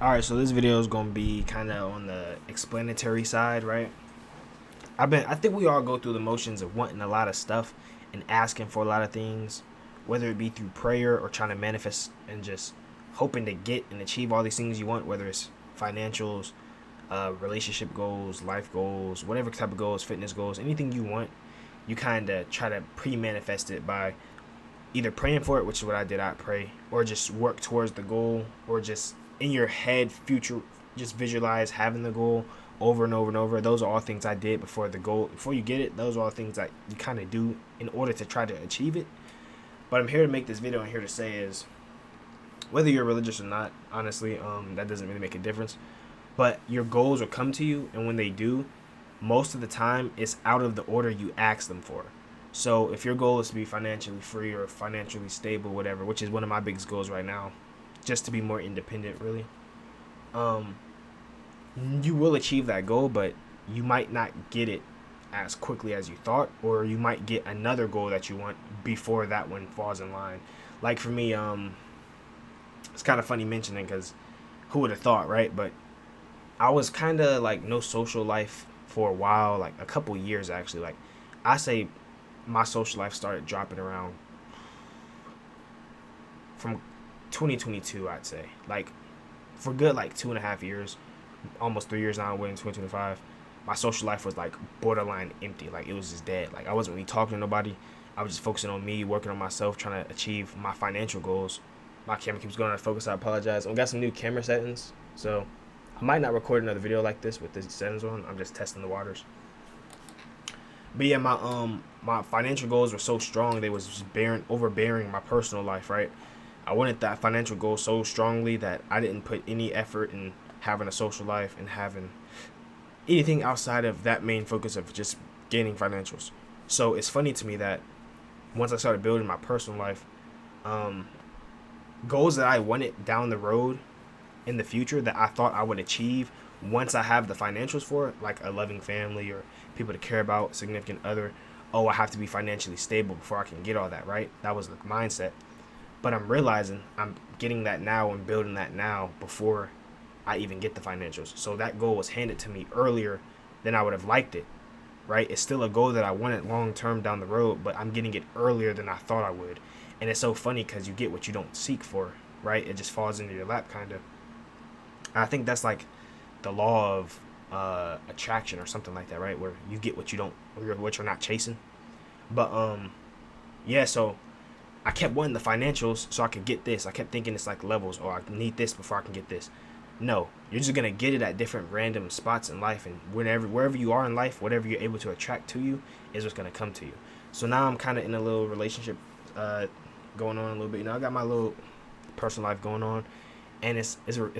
All right, so this video is gonna be kind of on the explanatory side, right? I think we all go through the motions of wanting a lot of stuff and asking for a lot of things, whether it be through prayer or trying to manifest and just hoping to get and achieve all these things you want, whether it's financials, relationship goals, life goals, whatever type of goals, fitness goals, anything you want. You kind of try to pre-manifest it by either praying for it, which is what I did. I pray, or just work towards the goal, or just in your head, future, just visualize having the goal over and over and over. Those are all things I did before the goal. Before you get it, those are all things that you kind of do in order to try to achieve it. But I'm here to make this video and here to say is whether you're religious or not, honestly, that doesn't really make a difference. But your goals will come to you, and when they do, most of the time it's out of the order you ask them for. So if your goal is to be financially free or financially stable, whatever, which is one of my biggest goals right now, just to be more independent, really, um, you will achieve that goal, but you might not get it as quickly as you thought, or you might get another goal that you want before that one falls in line. Like for me, it's kind of funny mentioning because who would have thought, right? But I was kind of like no social life for a while, like a couple years actually. Like I say, my social life started dropping around from 2022, I'd say. Like for good, like 2.5 years, almost 3 years now. We're in 2025. My social life was like borderline empty. Like it was just dead. Like I wasn't really talking to nobody. I was just focusing on me, working on myself, trying to achieve my financial goals. My camera keeps going out of focus. I apologize. I got some new camera settings, so I might not record another video like this with these settings on. I'm just testing the waters. But yeah, my financial goals were so strong they was just overbearing my personal life, right? I wanted that financial goal so strongly that I didn't put any effort in having a social life and having anything outside of that main focus of just gaining financials. So it's funny to me that once I started building my personal life, um, goals that I wanted down the road in the future that I thought I would achieve once I have the financials for it, like a loving family or people to care about, significant other. Oh, I have to be financially stable before I can get all that, right? That was the mindset. But I'm realizing I'm getting that now and building that now before I even get the financials. So that goal was handed to me earlier than I would have liked it, right? It's still a goal that I wanted long term down the road, but I'm getting it earlier than I thought I would. And it's so funny because you get what you don't seek for, right? It just falls into your lap, kind of. I think that's like the law of attraction or something like that, right? Where you get what you don't, or what you're not chasing. But yeah. So I kept wanting the financials so I could get this. I kept thinking it's like levels, or I need this before I can get this. No, you're just gonna get it at different random spots in life, and wherever you are in life, whatever you're able to attract to you is what's gonna come to you. So now I'm kind of in a little relationship going on a little bit. You know, I got my little personal life going on, and it's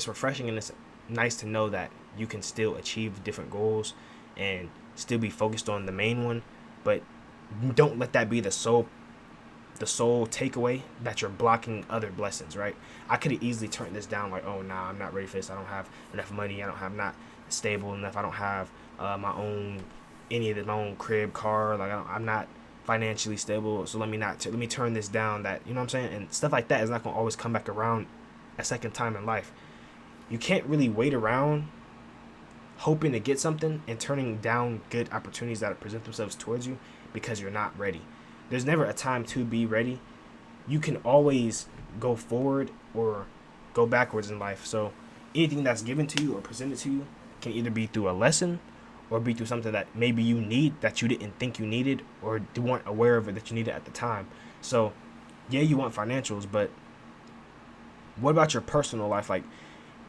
refreshing and it's nice to know that you can still achieve different goals and still be focused on the main one, but don't let that be the sole takeaway that you're blocking other blessings, right? I could have easily turned this down like, oh nah, I'm not ready for this. I don't have enough money. I don't have not stable enough. I don't have my own my own crib, car. Like I'm not financially stable. So let me turn this down. That, you know what I'm saying? And stuff like that is not gonna always come back around a second time in life. You can't really wait around hoping to get something and turning down good opportunities that present themselves towards you because you're not ready. There's never a time to be ready. You can always go forward or go backwards in life. So anything that's given to you or presented to you can either be through a lesson or be through something that maybe you need that you didn't think you needed or weren't aware of it that you needed at the time. So yeah, you want financials, but what about your personal life? Like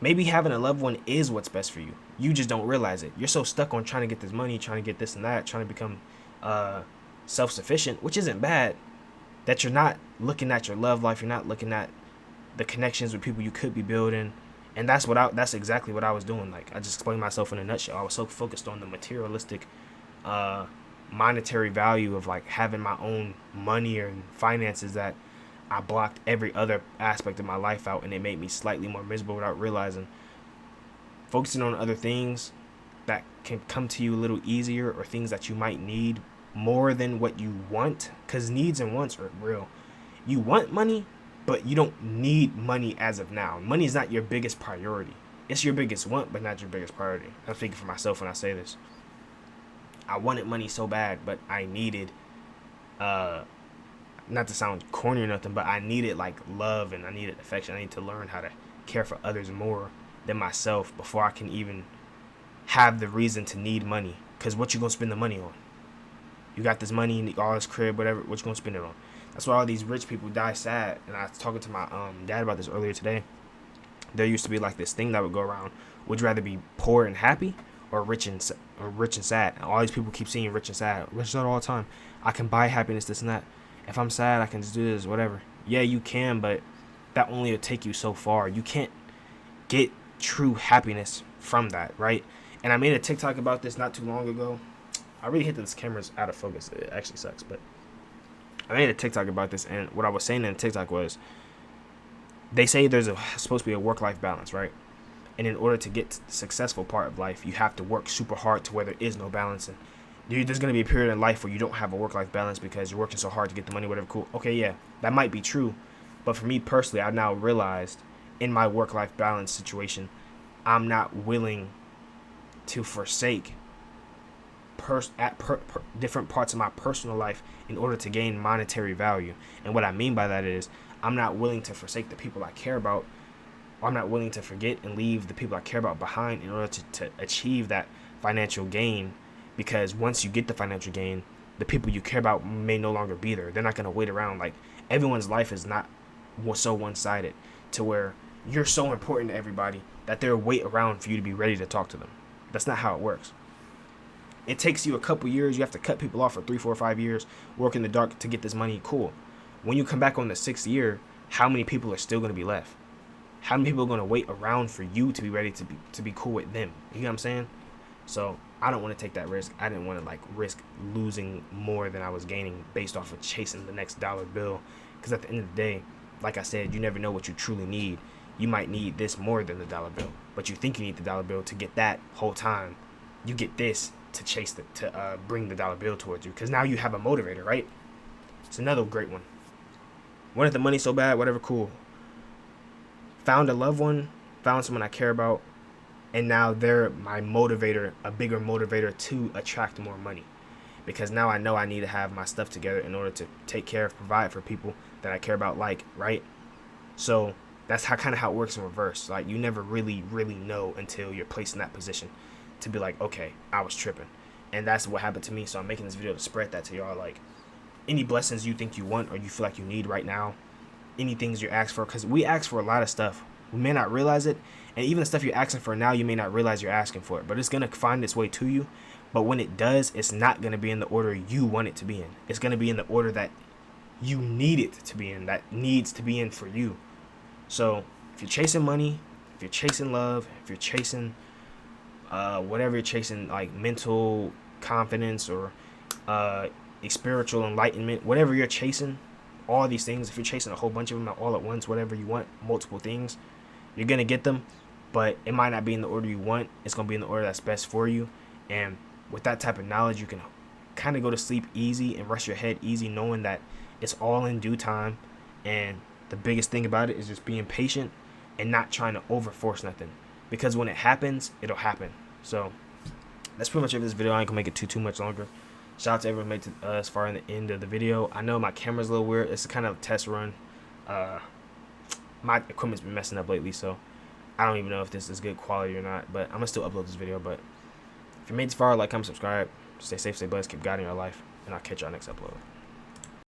maybe having a loved one is what's best for you. You just don't realize it. You're so stuck on trying to get this money, trying to get this and that, trying to become uh, self-sufficient, which isn't bad, that you're not looking at your love life. You're not looking at the connections with people you could be building. And that's exactly what I was doing. Like I just explained myself in a nutshell. I was so focused on the materialistic uh monetary value of like having my own money and finances that I blocked every other aspect of my life out, and it made me slightly more miserable without realizing. Focusing on other things that can come to you a little easier, or things that you might need more than what you want, because needs and wants are real. You want money, but you don't need money as of now. Money is not your biggest priority. it's your biggest want, but not your biggest priority. I'm speaking for myself when I say this. I wanted money so bad, but I needed, not to sound corny or nothing, but I needed like love and I needed affection. I need to learn how to care for others more than myself before I can even have the reason to need money. Cause what you gonna spend the money on? You got this money and all this crib, whatever. What you gonna spend it on? That's why all these rich people die sad. And I was talking to my dad about this earlier today. There used to be like this thing that would go around. Would you rather be poor and happy, or rich and sad? And all these people keep seeing rich and sad. Rich and sad all the time. I can buy happiness, this and that. If I'm sad, I can just do this, whatever. Yeah, you can, but that only will take you so far. You can't get true happiness from that, right? And I made a TikTok about this not too long ago. I really hit this camera's out of focus. It actually sucks, but I made a TikTok about this, and what I was saying in the TikTok was, they say there's supposed to be a work-life balance, right? And in order to get to the successful part of life, you have to work super hard to where there is no balance. And there's going to be a period in life where you don't have a work-life balance because you're working so hard to get the money, whatever, cool. Okay, yeah, that might be true. But for me personally, I've now realized in my work-life balance situation, I'm not willing to forsake different parts of my personal life in order to gain monetary value. And what I mean by that is I'm not willing to forsake the people I care about. Or I'm not willing to forget and leave the people I care about behind in order to achieve that financial gain. Because once you get the financial gain, the people you care about may no longer be there. They're not going to wait around. Like, everyone's life is not so one-sided to where you're so important to everybody that they'll wait around for you to be ready to talk to them. That's not how it works. It takes you a couple years. You have to cut people off for 3, 4, 5 years, work in the dark to get this money. Cool. When you come back on the 6th year, how many people are still going to be left? How many people are going to wait around for you to be ready to be cool with them? You know what I'm saying? So I don't want to take that risk. I didn't want to like risk losing more than I was gaining based off of chasing the next dollar bill. Because at the end of the day, like I said, you never know what you truly need. You might need this more than the dollar bill, but you think you need the dollar bill to get that whole time. You get this to chase to bring the dollar bill towards you, because now you have a motivator, right? It's another great one. Wanted the money so bad, whatever, cool. Found a loved one, found someone I care about, and now they're my motivator, a bigger motivator to attract more money. Because now I know I need to have my stuff together in order to take care of, provide for people that I care about, like, right? So that's kind of how it works in reverse. Like, you never really know until you're placed in that position to be like, okay, I was tripping. And that's what happened to me. So I'm making this video to spread that to y'all. Like, any blessings you think you want or you feel like you need right now, any things you ask for, because we ask for a lot of stuff. We may not realize it. And even the stuff you're asking for now, you may not realize you're asking for it. But it's going to find its way to you. But when it does, it's not going to be in the order you want it to be in. It's going to be in the order that you need it to be in, that needs to be in for you. So if you're chasing money, if you're chasing love, if you're chasing whatever you're chasing, like mental confidence or spiritual enlightenment, whatever you're chasing, all these things, if you're chasing a whole bunch of them all at once, whatever you want, multiple things, you're going to get them. But it might not be in the order you want. It's going to be in the order that's best for you. And with that type of knowledge, you can kind of go to sleep easy and rest your head easy, knowing that it's all in due time. And the biggest thing about it is just being patient and not trying to overforce nothing. Because when it happens, it'll happen. So that's pretty much it for this video. I ain't gonna make it too much longer. Shout out to everyone who made it as far in the end of the video. I know my camera's a little weird. It's a kind of test run. My equipment's been messing up lately, so I don't even know if this is good quality or not. But I'm gonna still upload this video. But if you made it far, like, comment, subscribe. Stay safe, stay blessed, keep God in your life, and I'll catch y'all next upload.